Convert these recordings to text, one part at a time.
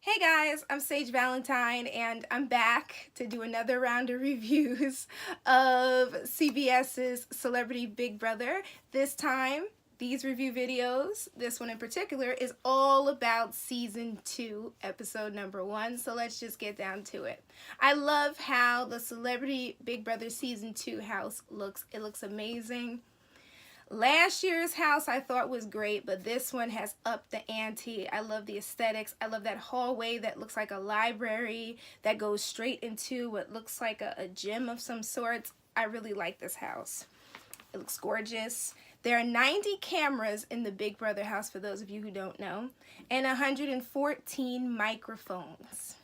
Hey guys, I'm Sage Valentine and I'm back to do another round of reviews of CBS's Celebrity Big Brother. This time, these review videos, this one in particular, is all about Season 2, Episode number 1, so let's just get down to it. I love how the Celebrity Big Brother Season 2 house looks. It looks amazing. Last year's house I thought was great, but this one has upped the ante. I love the aesthetics. I love that hallway that looks like a library that goes straight into what looks like a gym of some sorts. I really like this house. It looks gorgeous. There are 90 cameras in the Big Brother house, for those of you who don't know, and 114 microphones.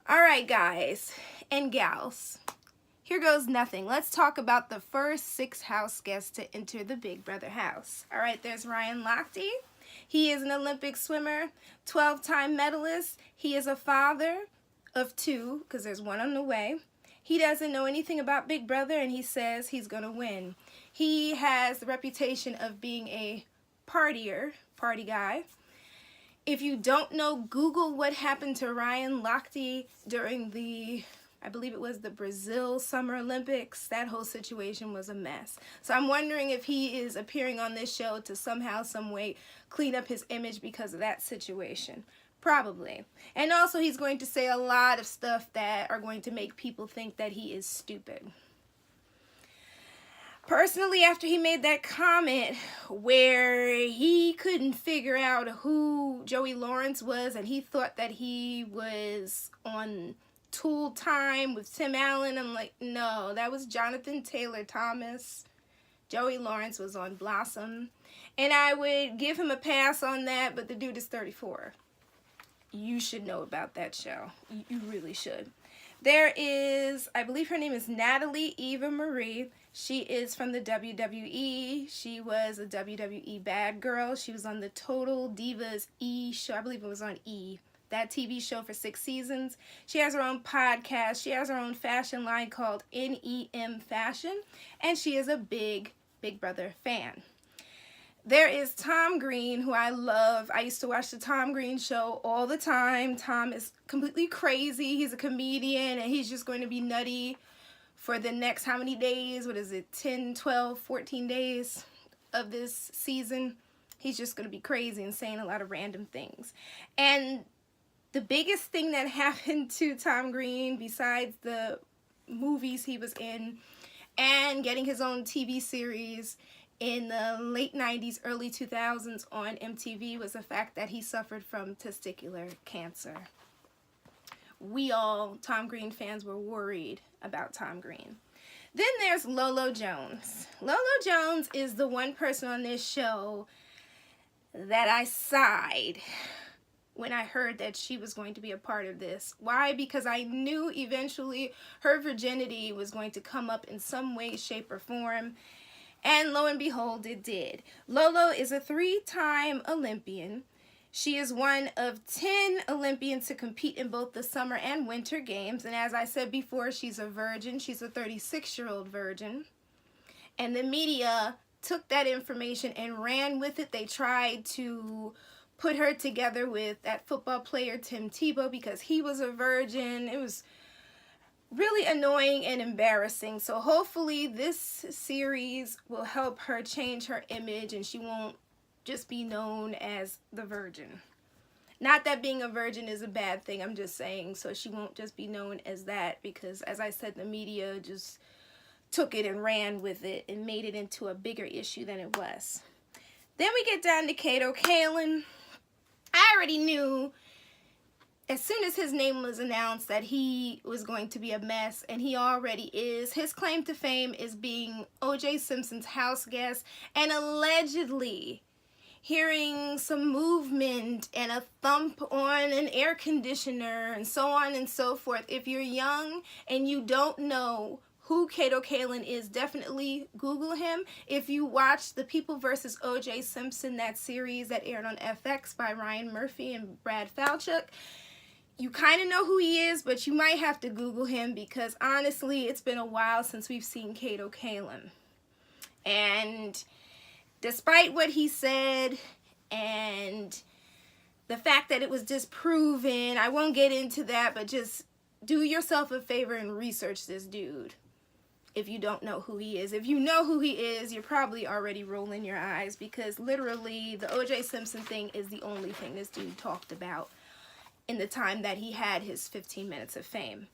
All right, guys and gals. Here goes nothing. Let's talk about the first 6 house guests to enter the Big Brother house. All right, there's Ryan Lochte. He is an Olympic swimmer, 12-time medalist. He is a father of 2, because there's one on the way. He doesn't know anything about Big Brother, and he says he's going to win. He has the reputation of being a party guy. If you don't know, Google what happened to Ryan Lochte during I believe it was the Brazil Summer Olympics. That whole situation was a mess. So I'm wondering if he is appearing on this show to somehow, some way, clean up his image because of that situation. Probably. And also he's going to say a lot of stuff that are going to make people think that he is stupid. Personally, after he made that comment where he couldn't figure out who Joey Lawrence was and he thought that he was on Tool Time with Tim Allen, I'm like, no, that was Jonathan Taylor Thomas. Joey Lawrence was on Blossom, and I would give him a pass on that, but the dude is 34. You should know about that show. You really should. There is, I believe her name is Natalie Eva Marie. She is from the WWE. She was a WWE bad girl. She was on the Total Divas E show. I believe it was on E. That TV show for 6 seasons. She has her own podcast. She has her own fashion line called NEM Fashion. And she is a big Big Brother fan. There is Tom Green, who I love. I used to watch the Tom Green show all the time. Tom is completely crazy. He's a comedian and he's just going to be nutty for the next how many days? What is it? 10, 12, 14 days of this season. He's just going to be crazy and saying a lot of random things. And the biggest thing that happened to Tom Green, besides the movies he was in and getting his own TV series in the late 90s, early 2000s on MTV, was the fact that he suffered from testicular cancer. We all, Tom Green fans, were worried about Tom Green. Then there's Lolo Jones. Lolo Jones is the one person on this show that I sighed when I heard that she was going to be a part of this. Why? Because I knew eventually her virginity was going to come up in some way, shape, or form. And lo and behold, it did. Lolo is a 3-time Olympian. She is one of 10 Olympians to compete in both the Summer and Winter Games. And as I said before, she's a virgin. She's a 36-year-old virgin. And the media took that information and ran with it. They tried to put her together with that football player Tim Tebow because he was a virgin. It was really annoying and embarrassing. So hopefully this series will help her change her image and she won't just be known as the virgin. Not that being a virgin is a bad thing, I'm just saying, so she won't just be known as that, because as I said, the media just took it and ran with it and made it into a bigger issue than it was. Then we get down to Kato Kaelin. I already knew as soon as his name was announced that he was going to be a mess, and he already is. His claim to fame is being O.J. Simpson's house guest and allegedly hearing some movement and a thump on an air conditioner and so on and so forth. If you're young and you don't know who Kato Kaelin is, definitely Google him. If you watch The People vs. O.J. Simpson, that series that aired on FX by Ryan Murphy and Brad Falchuk, you kind of know who he is, but you might have to Google him because honestly, it's been a while since we've seen Kato Kaelin. And despite what he said and the fact that it was disproven. I won't get into that, but just do yourself a favor and research this dude if you don't know who he is. If you know who he is, you're probably already rolling your eyes, because literally the O.J. Simpson thing is the only thing this dude talked about in the time that he had his 15 minutes of fame.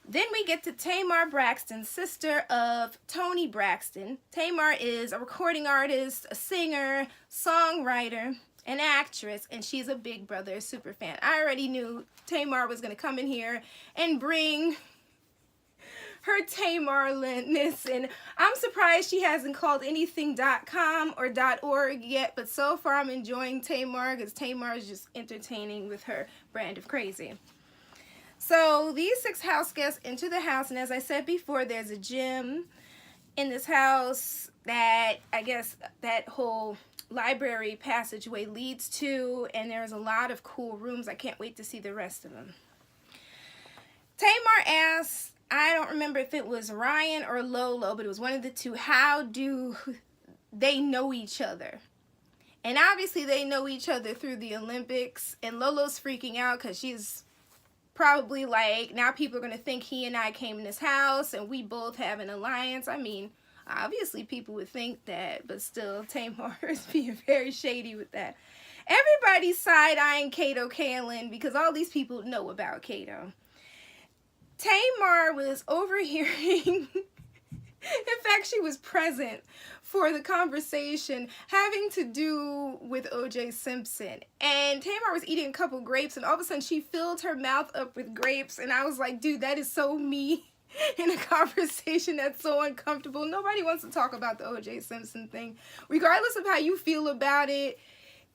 Then we get to Tamar Braxton, sister of Toni Braxton. Tamar is a recording artist, a singer, songwriter, an actress, and she's a Big Brother super fan. I already knew Tamar was going to come in here and bring her Tamarness, and I'm surprised she hasn't called anything .com or .org yet, but so far I'm enjoying Tamar, because Tamar is just entertaining with her brand of crazy. So these 6 house guests enter the house, and as I said before, there's a gym in this house that I guess that whole library passageway leads to, and there's a lot of cool rooms. I can't wait to see the rest of them. Tamar asks, I don't remember if it was Ryan or Lolo, but it was one of the two, how do they know each other? And obviously they know each other through the Olympics, and Lolo's freaking out because she's probably like, now people are going to think he and I came in this house and we both have an alliance. I mean, obviously people would think that, but still, Tamar is being very shady with that. Everybody's side-eyeing Kato Kaelin because all these people know about Kato. Tamar was overhearing, in fact, she was present for the conversation having to do with O.J. Simpson. And Tamar was eating a couple grapes, and all of a sudden she filled her mouth up with grapes. And I was like, dude, that is so me in a conversation that's so uncomfortable. Nobody wants to talk about the O.J. Simpson thing. Regardless of how you feel about it,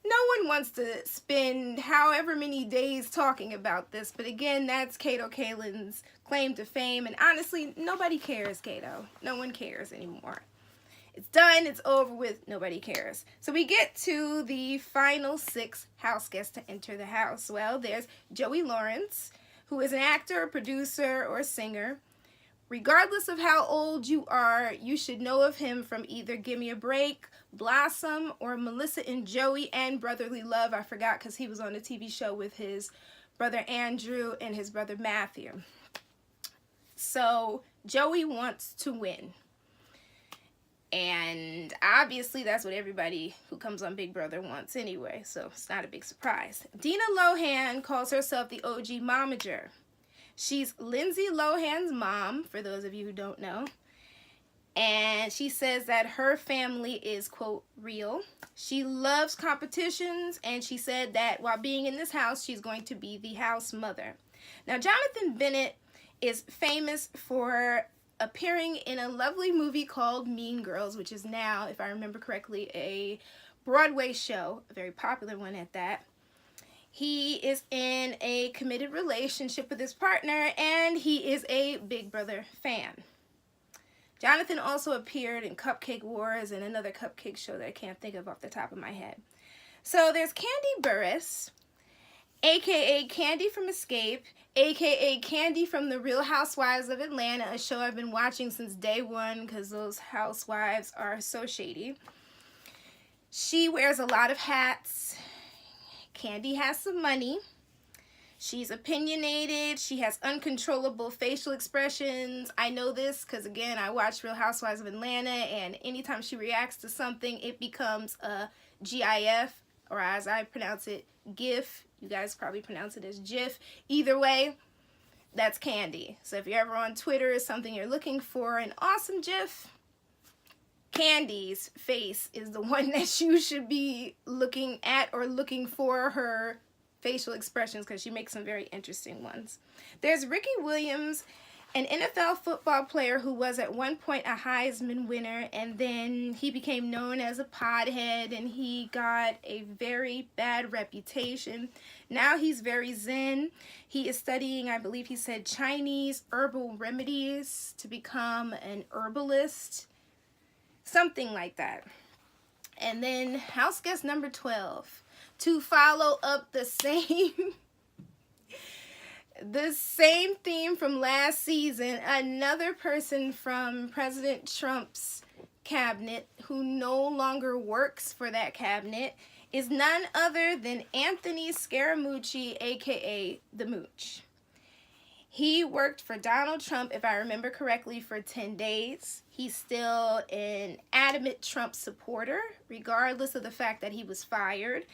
no one wants to spend however many days talking about this. But again, that's Kato Kaelin's claim to fame. And honestly, nobody cares, Kato. No one cares anymore. It's done. It's over with. Nobody cares. So we get to the final 6 house guests to enter the house. Well, there's Joey Lawrence, who is an actor, producer, or singer. Regardless of how old you are, you should know of him from either Gimme a Break, Blossom, or Melissa and Joey and Brotherly Love. I forgot because he was on a TV show with his brother Andrew and his brother Matthew. So Joey wants to win. And obviously that's what everybody who comes on Big Brother wants anyway, so it's not a big surprise. Dina Lohan calls herself the OG momager. She's Lindsay Lohan's mom, for those of you who don't know. And she says that her family is, quote, real. She loves competitions, and she said that while being in this house, she's going to be the house mother. Now, Jonathan Bennett is famous for appearing in a lovely movie called Mean Girls, which is now, if I remember correctly, a Broadway show, a very popular one at that. He is in a committed relationship with his partner, and he is a Big Brother fan. Jonathan also appeared in Cupcake Wars and another cupcake show that I can't think of off the top of my head. So there's Candy Burris, a.k.a. Candy from Escape, a.k.a. Candy from The Real Housewives of Atlanta, a show I've been watching since day one because those housewives are so shady. She wears a lot of hats. Candy has some money. She's opinionated. She has uncontrollable facial expressions. I know this because, again, I watch Real Housewives of Atlanta, and anytime she reacts to something, it becomes a GIF, or as I pronounce it, GIF. You guys probably pronounce it as GIF. Either way, that's Candy. So if you're ever on Twitter, something you're looking for, an awesome GIF, Candy's face is the one that you should be looking at or looking for her facial expressions because she makes some very interesting ones. There's Ricky Williams, an NFL football player who was at one point a Heisman winner, and then he became known as a pothead and he got a very bad reputation. Now he's very zen. He is studying, I believe he said, Chinese herbal remedies to become an herbalist. Something like that. And then house guest number 12, to follow up the same theme from last season, another person from President Trump's cabinet who no longer works for that cabinet is none other than Anthony Scaramucci, aka The Mooch. He worked for Donald Trump, if I remember correctly, for 10 days. He's still an adamant Trump supporter, regardless of the fact that he was fired.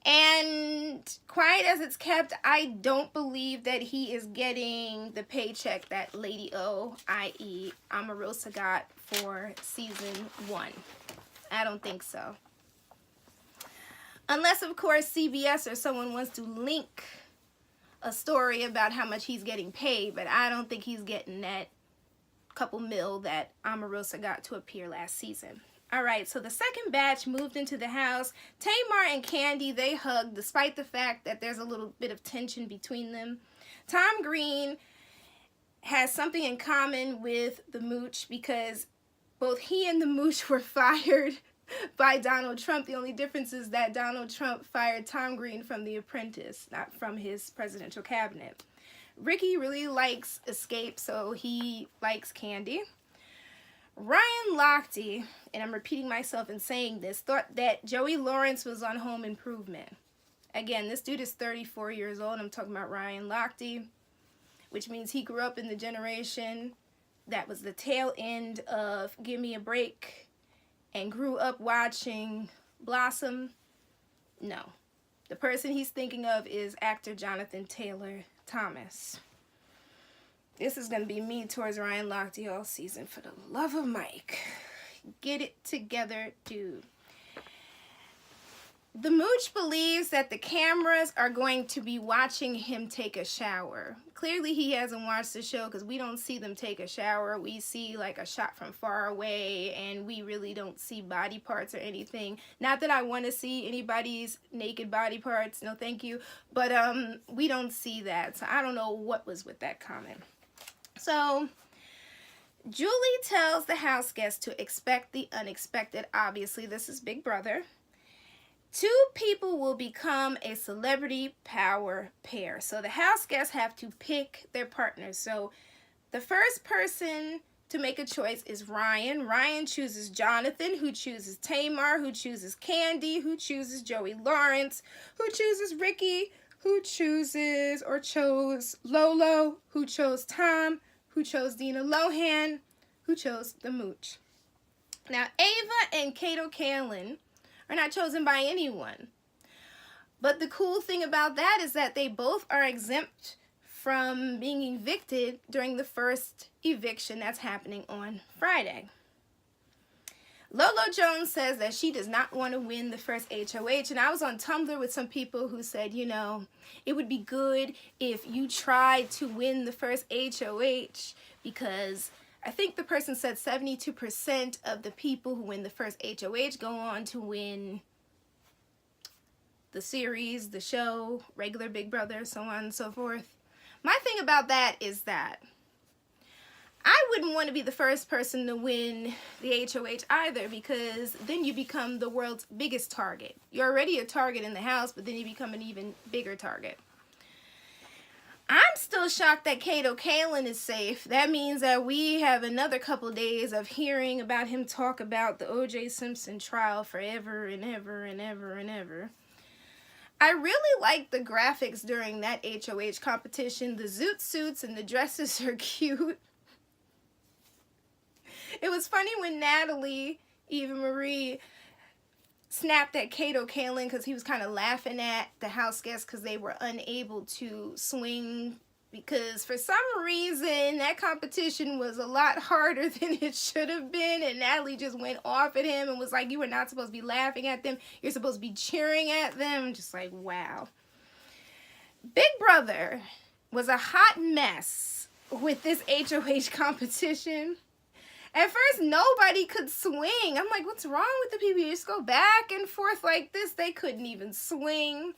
And quiet as it's kept, I don't believe that he is getting the paycheck that Lady O, i.e. Omarosa, got for season 1. I don't think so. Unless, of course, CBS or someone wants to link a story about how much he's getting paid, but I don't think he's getting that couple mil that Omarosa got to appear last season. All right, so the second batch moved into the house. Tamar and Candy, they hugged despite the fact that there's a little bit of tension between them. Tom Green has something in common with the Mooch because both he and the Mooch were fired by Donald Trump. The only difference is that Donald Trump fired Tom Green from The Apprentice, not from his presidential cabinet. Ricky really likes Escape, so he likes Candy. Ryan Lochte, and I'm repeating myself in saying this, thought that Joey Lawrence was on Home Improvement. Again, this dude is 34 years old. I'm talking about Ryan Lochte, which means he grew up in the generation that was the tail end of Give Me a Break and grew up watching Blossom. No. The person he's thinking of is actor Jonathan Taylor Thomas. This is going to be me towards Ryan Lochte all season. For the love of Mike, get it together, dude. The Mooch believes that the cameras are going to be watching him take a shower. Clearly he hasn't watched the show because we don't see them take a shower. We see like a shot from far away and we really don't see body parts or anything. Not that I want to see anybody's naked body parts. No, thank you. But we don't see that. So I don't know what was with that comment. So Julie tells the house guests to expect the unexpected. Obviously, this is Big Brother. 2 people will become a celebrity power pair. So the house guests have to pick their partners. So the first person to make a choice is Ryan. Ryan chooses Jonathan, who chooses Tamar, who chooses Candy, who chooses Joey Lawrence, who chooses Ricky, who chooses or chose Lolo, who chose Tom, who chose Dina Lohan, who chose the Mooch. Now, Ava and Kato Kaelin are not chosen by anyone. But the cool thing about that is that they both are exempt from being evicted during the first eviction that's happening on Friday. Lolo Jones says that she does not want to win the first HOH, and I was on Tumblr with some people who said, you know, it would be good if you tried to win the first HOH because I think the person said 72% of the people who win the first HOH go on to win the series, the show, regular Big Brother, so on and so forth. My thing about that is that I wouldn't want to be the first person to win the HOH either because then you become the world's biggest target. You're already a target in the house, but then you become an even bigger target. I'm still shocked that Kato Kaelin is safe. That means that we have another couple days of hearing about him talk about the O.J. Simpson trial forever and ever and ever and ever. I really like the graphics during that HOH competition. The zoot suits and the dresses are cute. It was funny when Natalie, Eva Marie, snapped at Kato Kaelin because he was kind of laughing at the house guests because they were unable to swing because for some reason that competition was a lot harder than it should have been, and Natalie just went off at him and was like, you were not supposed to be laughing at them, you're supposed to be cheering at them. Just like, wow. Big Brother was a hot mess with this HOH competition. At first, nobody could swing. I'm like, what's wrong with the people? You just go back and forth like this. They couldn't even swing.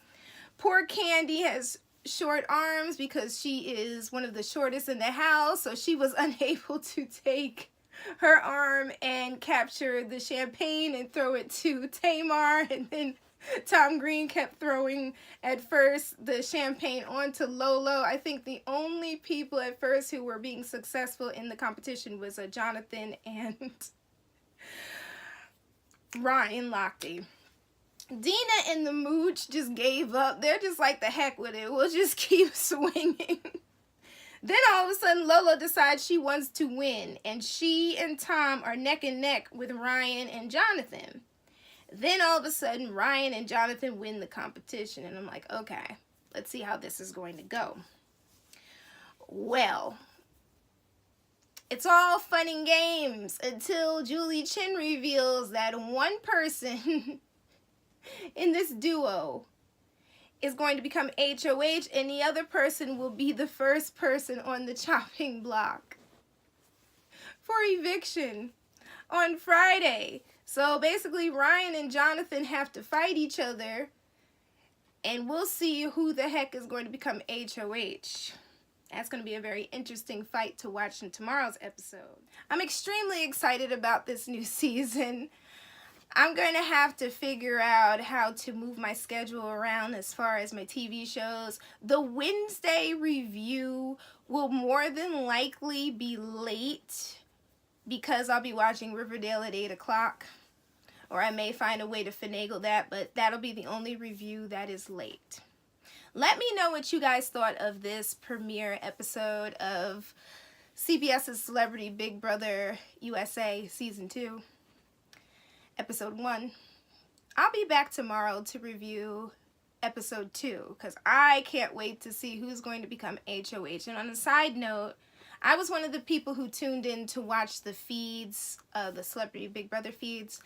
Poor Candy has short arms because she is one of the shortest in the house, so she was unable to take her arm and capture the champagne and throw it to Tamar, and then Tom Green kept throwing at first the champagne onto Lolo. I think the only people at first who were being successful in the competition was Jonathan and Ryan Lochte. Dina and the Mooch just gave up. They're just like, the heck with it. We'll just keep swinging. Then all of a sudden, Lola decides she wants to win. And she and Tom are neck and neck with Ryan and Jonathan. Then all of a sudden, Ryan and Jonathan win the competition. And I'm like, okay, let's see how this is going to go. Well, it's all fun and games until Julie Chen reveals that one person in this duo is going to become HOH, and the other person will be the first person on the chopping block for eviction on Friday. So basically, Ryan and Jonathan have to fight each other, and we'll see who the heck is going to become HOH. That's going to be a very interesting fight to watch in tomorrow's episode. I'm extremely excited about this new season. I'm going to have to figure out how to move my schedule around as far as my TV shows. The Wednesday review will more than likely be late because I'll be watching Riverdale at 8 o'clock. Or I may find a way to finagle that, but that'll be the only review that is late. Let me know what you guys thought of this premiere episode of CBS's Celebrity Big Brother USA Season 2. Episode 1. I'll be back tomorrow to review episode 2 because I can't wait to see who's going to become HOH. And on a side note, I was one of the people who tuned in to watch the feeds, the Celebrity Big Brother feeds.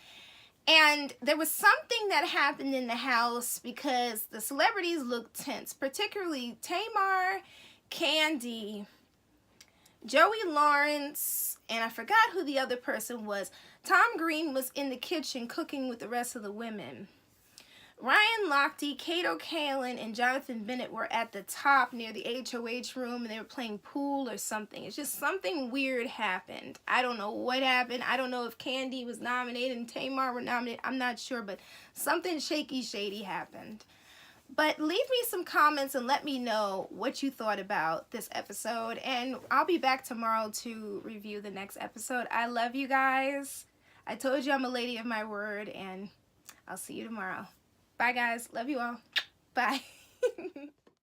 And there was something that happened in the house because the celebrities looked tense, particularly Tamar, Candy, Joey Lawrence, and I forgot who the other person was. Tom Green was in the kitchen cooking with the rest of the women. Ryan Lochte, Kato Kaelin, and Jonathan Bennett were at the top near the HOH room, and they were playing pool or something. It's just something weird happened. I don't know what happened. I don't know if Candy was nominated and Tamar were nominated. I'm not sure, but something shaky, shady happened. But leave me some comments and let me know what you thought about this episode, and I'll be back tomorrow to review the next episode. I love you guys. I told you I'm a lady of my word, and I'll see you tomorrow. Bye, guys. Love you all. Bye.